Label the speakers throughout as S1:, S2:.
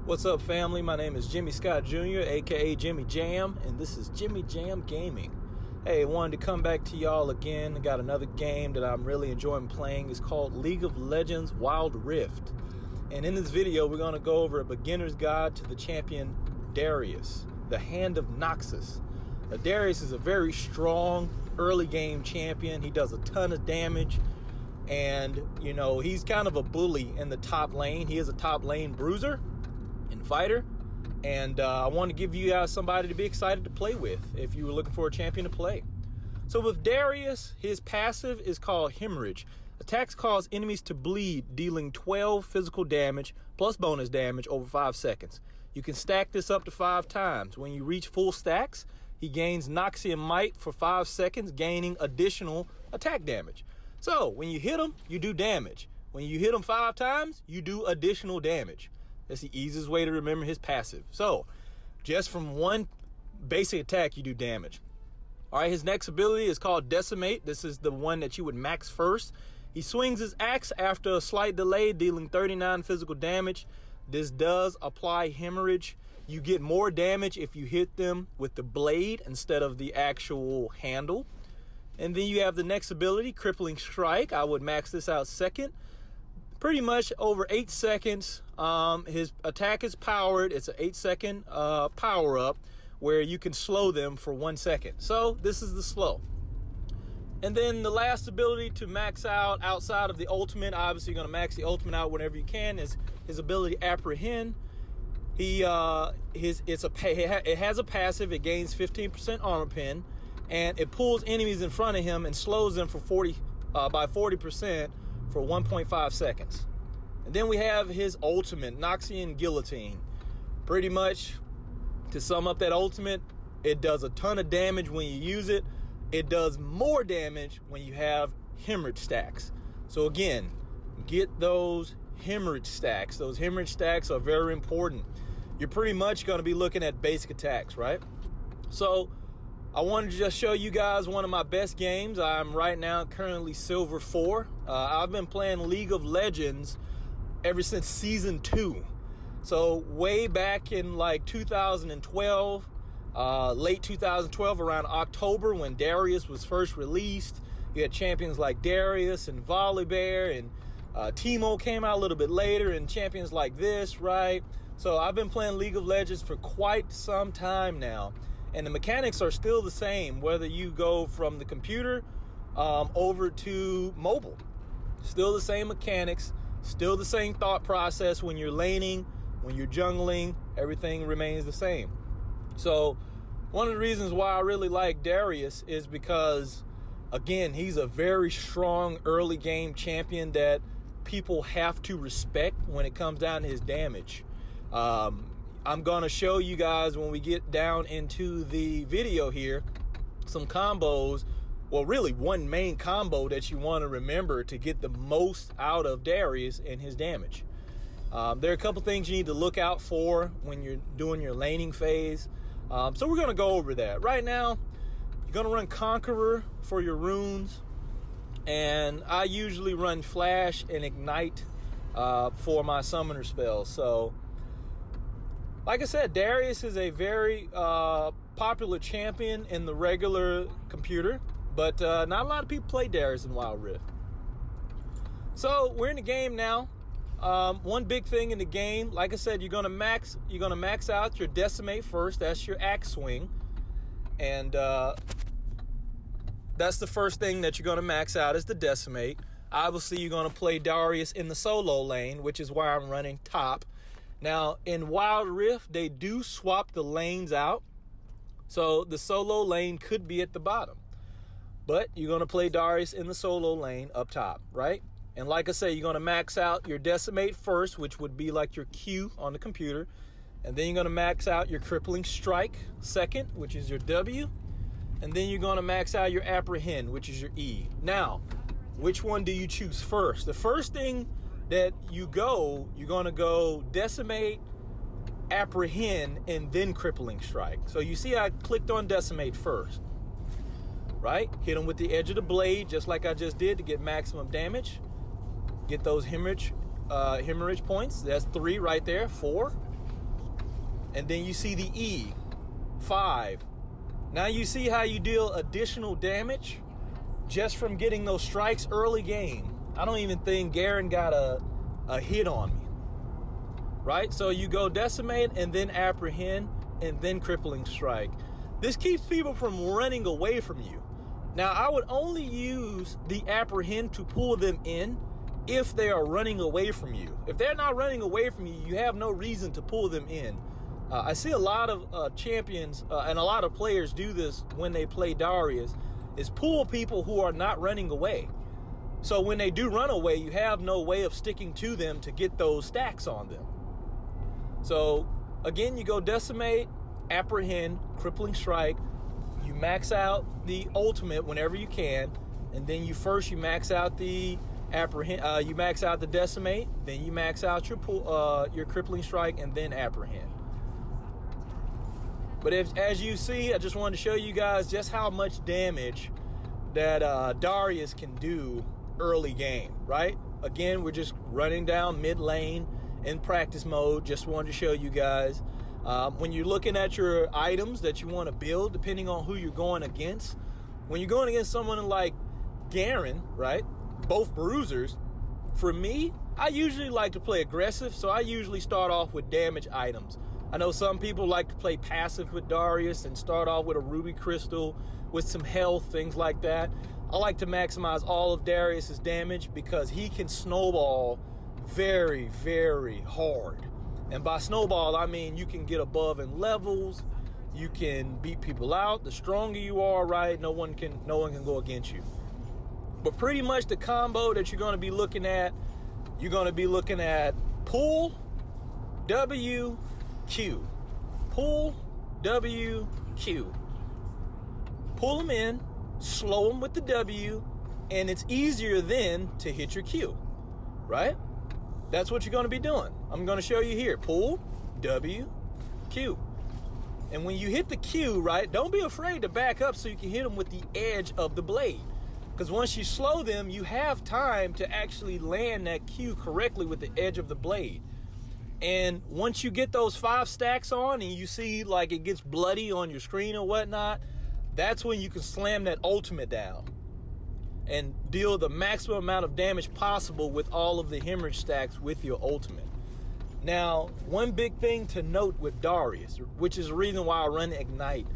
S1: What's up, family? My name is Jimmy Scott Jr., aka Jimmy Jam, and this is Jimmy Jam Gaming. Hey, wanted to come back to y'all again. I got another game that I'm really enjoying playing. It's called League of Legends Wild Rift. And in this video, we're going to go over a beginner's guide to the champion Darius, the Hand of Noxus. Darius is a very strong early game champion. He does a ton of damage. And, you know, he's kind of a bully in the top lane. He is a top lane bruiser and fighter, and I want to give you guys somebody to be excited to play with if you were looking for a champion to play. So with Darius, his passive is called Hemorrhage. Attacks cause enemies to bleed, dealing 12 physical damage plus bonus damage over 5 seconds. You can stack this up to 5 times. When you reach full stacks, he gains Noxian Might for 5 seconds, gaining additional attack damage. So when you hit him, you do damage. When you hit him 5 times, you do additional damage. That's the easiest way to remember his passive. So, just from one basic attack, you do damage. All right, his next ability is called Decimate. This is the one that you would max first. He swings his axe after a slight delay, dealing 39 physical damage. This does apply hemorrhage. You get more damage if you hit them with the blade instead of the actual handle. And then you have the next ability, Crippling Strike. I would max this out second. Pretty much over 8 seconds, his attack is powered. It's an 8-second power up where you can slow them for 1 second. So this is the slow. And then the last ability to max out outside of the ultimate, obviously you're going to max the ultimate out whenever you can, is his ability Apprehend. It has a passive. It gains 15% armor pen, and it pulls enemies in front of him and slows them for by 40%. For 1.5 seconds. And then we have his ultimate, Noxian Guillotine. Pretty much, to sum up that ultimate, it does a ton of damage when you use it. It does more damage when you have hemorrhage stacks. So again, get those hemorrhage stacks. Those hemorrhage stacks are very important. You're pretty much going to be looking at basic attacks, right? So I wanted to just show you guys one of my best games. I'm right now currently Silver 4. I've been playing League of Legends ever since Season 2. So way back in like 2012, late 2012, around October when Darius was first released, you had champions like Darius and Volibear, and Teemo came out a little bit later, and champions like this, right? So I've been playing League of Legends for quite some time now. And the mechanics are still the same, whether you go from the computer over to mobile. Still the same mechanics, still the same thought process. When you're laning, when you're jungling, everything remains the same. So one of the reasons why I really like Darius is because, again, he's a very strong early game champion that people have to respect when it comes down to his damage. I'm going to show you guys when we get down into the video here some combos, well, really one main combo that you want to remember to get the most out of Darius and his damage. There are a couple things you need to look out for when you're doing your laning phase. So we're going to go over that. Right now, you're going to run Conqueror for your runes, and I usually run Flash and Ignite for my summoner spells. So like I said, Darius is a very popular champion in the regular computer, but not a lot of people play Darius in Wild Rift. So we're in the game now. One big thing in the game, like I said, you're gonna max out your Decimate first. That's your axe swing, and that's the first thing that you're gonna max out is the Decimate. Obviously, you're gonna play Darius in the solo lane, which is why I'm running top. Now, in Wild Rift, they do swap the lanes out. So the solo lane could be at the bottom. But you're going to play Darius in the solo lane up top, right? And like I say, you're going to max out your Decimate first, which would be like your Q on the computer. And then you're going to max out your Crippling Strike second, which is your W. And then you're going to max out your Apprehend, which is your E. Now, which one do you choose first? The first thing that you're going to go Decimate, Apprehend, and then Crippling Strike. So you see I clicked on Decimate first, right? Hit him with the edge of the blade, just like I just did, to get maximum damage. Get those hemorrhage points. That's 3 right there, 4. And then you see the E, 5. Now you see how you deal additional damage just from getting those strikes early game. I don't even think Garen got a hit on me, right? So you go decimate and then apprehend and then crippling strike. This keeps people from running away from you. Now, I would only use the apprehend to pull them in if they are running away from you. If they're not running away from you, you have no reason to pull them in. I see a lot of champions and a lot of players do this when they play Darius, is pull people who are not running away. So when they do run away, you have no way of sticking to them to get those stacks on them. So again, you go decimate, apprehend, crippling strike. You max out the ultimate whenever you can, and then you max out the apprehend. You max out the decimate, then you max out your crippling strike, and then apprehend. But as you see, I just wanted to show you guys just how much damage that Darius can do early game, right? Again, we're just running down mid lane in practice mode. Just wanted to show you guys. When you're looking at your items that you want to build, depending on who you're going against, when you're going against someone like Garen, right? Both bruisers. For me, I usually like to play aggressive, so I usually start off with damage items. I know some people like to play passive with Darius and start off with a ruby crystal with some health, things like that. I like to maximize all of Darius's damage because he can snowball very, very hard. And by snowball, I mean you can get above in levels, you can beat people out. The stronger you are, right, no one can go against you. But pretty much the combo that you're going to be looking at, you're going to be looking at pull, W, Q. Pull, W, Q. Pull them in, slow them with the W, and it's easier then to hit your Q, right? That's what you're going to be doing. I'm going to show you here. Pull, W, Q. And when you hit the Q, right, don't be afraid to back up so you can hit them with the edge of the blade. Because once you slow them, you have time to actually land that Q correctly with the edge of the blade. And once you get those 5 stacks on and you see like it gets bloody on your screen or whatnot, that's when you can slam that ultimate down and deal the maximum amount of damage possible with all of the hemorrhage stacks with your ultimate. Now, one big thing to note with Darius, which is the reason why I run Ignite.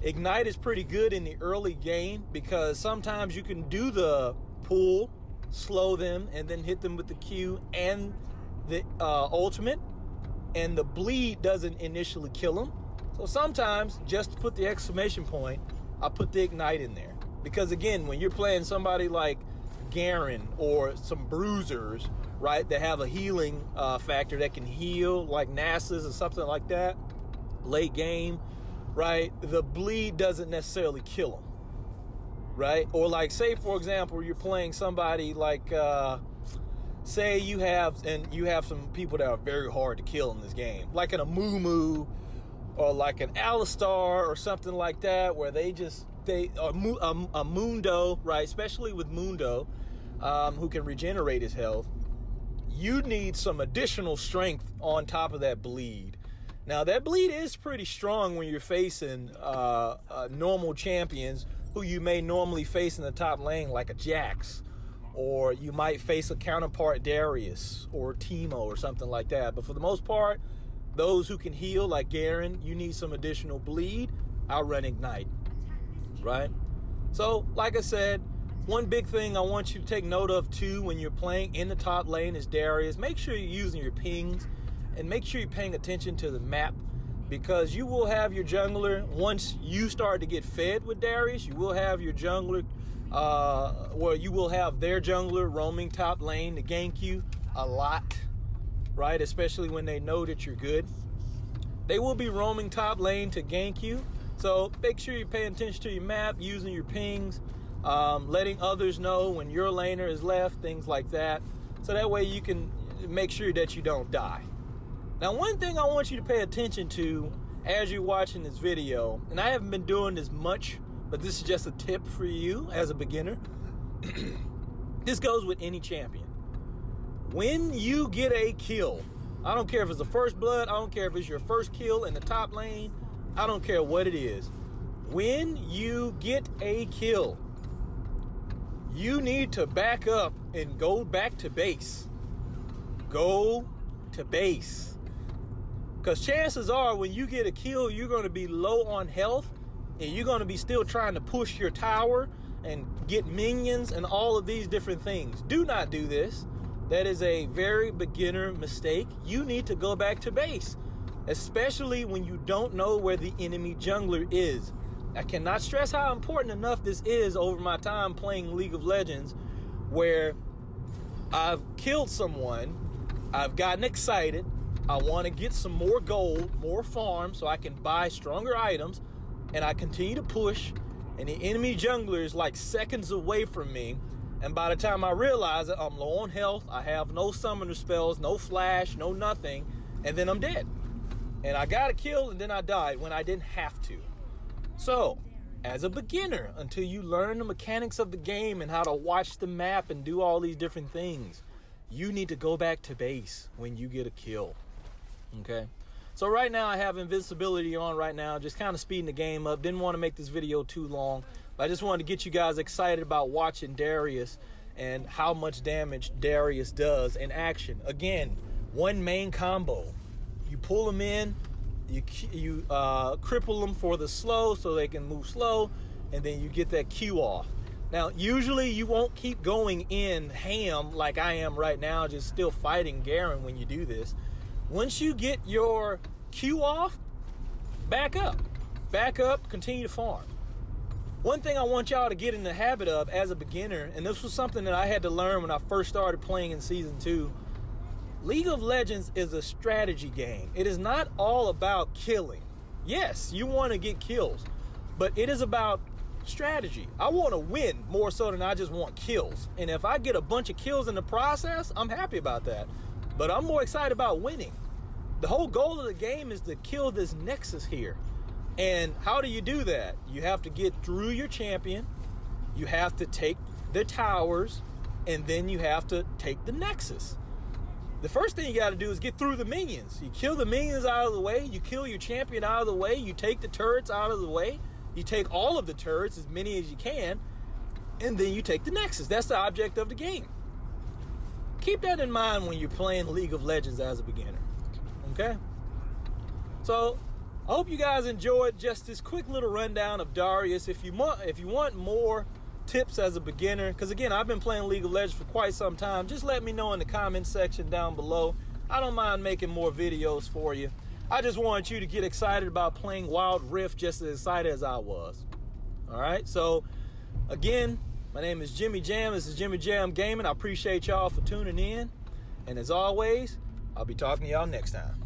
S1: Ignite is pretty good in the early game because sometimes you can do the pull, slow them, and then hit them with the Q and the ultimate, and the bleed doesn't initially kill them. So sometimes, just to put the exclamation point, I put the Ignite in there. Because again, when you're playing somebody like Garen or some bruisers, right, that have a healing factor that can heal, like Nasus or something like that, late game, right, the bleed doesn't necessarily kill them, right? Or like, say, for example, you're playing somebody like, say you have some people that are very hard to kill in this game, like an Amumu or like an Alistar or something like that, where a Mundo, right? Especially with Mundo, who can regenerate his health. You need some additional strength on top of that bleed. Now that bleed is pretty strong when you're facing normal champions who you may normally face in the top lane, like a Jax, or you might face a counterpart Darius or Teemo or something like that. But for the most part, those who can heal, like Garen, you need some additional bleed. I'll run Ignite, right? So, like I said, one big thing I want you to take note of too when you're playing in the top lane is Darius. Make sure you're using your pings and make sure you're paying attention to the map, because you will have your jungler, once you start to get fed with Darius, you will have your jungler, you will have their jungler roaming top lane to gank you a lot, right? Especially when they know that you're good. They will be roaming top lane to gank you. So make sure you're paying attention to your map, using your pings, letting others know when your laner is left, things like that. So that way you can make sure that you don't die. Now, one thing I want you to pay attention to as you're watching this video, and I haven't been doing this much, but this is just a tip for you as a beginner. This goes with any champion. When you get a kill, I don't care if it's the first blood. I don't care if it's your first kill in the top lane. I don't care what it is. When you get a kill, you need to back up and go back to base. Go to base. Because chances are when you get a kill, you're going to be low on health and you're going to be still trying to push your tower and get minions and all of these different things. Do not do this. That is a very beginner mistake. You need to go back to base, especially when you don't know where the enemy jungler is. I cannot stress how important enough this is over my time playing League of Legends, where I've killed someone, I've gotten excited, I want to get some more gold, more farm, so I can buy stronger items, and I continue to push, and the enemy jungler is like seconds away from me, and by the time I realize it, I'm low on health, I have no summoner spells, no flash, no nothing, and then I'm dead. And I got a kill, and then I died when I didn't have to. So, as a beginner, until you learn the mechanics of the game and how to watch the map and do all these different things, you need to go back to base when you get a kill, okay? So right now I have invincibility on right now, just kind of speeding the game up. Didn't want to make this video too long, but I just wanted to get you guys excited about watching Darius and how much damage Darius does in action. Again, one main combo. You pull him in, you cripple them for the slow so they can move slow, and then you get that Q off. Now, usually you won't keep going in ham like I am right now, just still fighting Garen when you do this. Once you get your Q off, back up, continue to farm. One thing I want y'all to get in the habit of as a beginner, and this was something that I had to learn when I first started playing in Season 2, League of Legends is a strategy game. It is not all about killing. Yes, you want to get kills, but it is about strategy. I want to win more so than I just want kills. And if I get a bunch of kills in the process, I'm happy about that. But I'm more excited about winning. The whole goal of the game is to kill this Nexus here. And how do you do that? You have to get through your champion, you have to take the towers, and then you have to take the Nexus. The first thing you got to do is get through the minions. You kill the minions out of the way, you kill your champion out of the way, you take the turrets out of the way, you take all of the turrets, as many as you can, and then you take the Nexus. That's the object of the game. Keep that in mind when you're playing League of Legends as a beginner, okay? So, I hope you guys enjoyed just this quick little rundown of Darius. If you want more tips as a beginner, because again, I've been playing League of Legends for quite some time, just let me know in the comment section down below. I don't mind making more videos for you. I just want you to get excited about playing Wild Rift just as excited as I was. All right, so again, my name is Jimmy Jam. This is Jimmy Jam Gaming. I appreciate y'all for tuning in, and as always, I'll be talking to y'all next time.